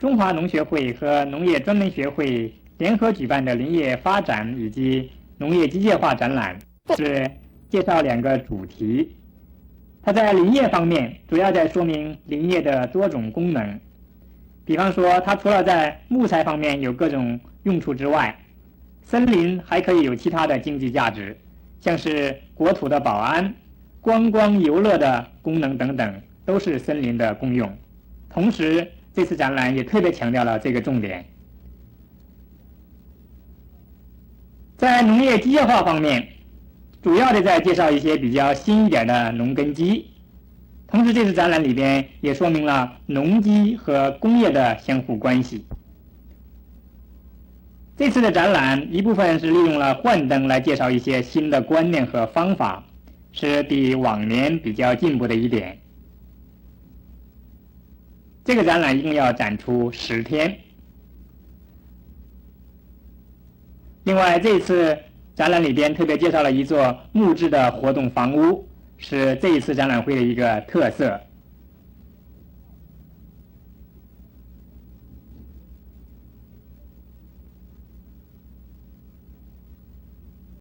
中华农学会和农业专门学会联合举办的林业发展以及农业机械化展览，是介绍2个主题。它在林业方面主要在说明林业的多种功能，比方说它除了在木材方面有各种用处之外，森林还可以有其他的经济价值，像是国土的保安、观光游乐的功能等等，都是森林的功用。同时这次展览也特别强调了这个重点。在农业机械化方面，主要的在介绍一些比较新一点的农耕机，同时这次展览里边也说明了农机和工业的相互关系。这次的展览一部分是利用了幻灯来介绍一些新的观念和方法，是比往年比较进步的一点。这个展览一共要展出10天。另外这次展览里边特别介绍了一座木质的活动房屋，是这一次展览会的一个特色。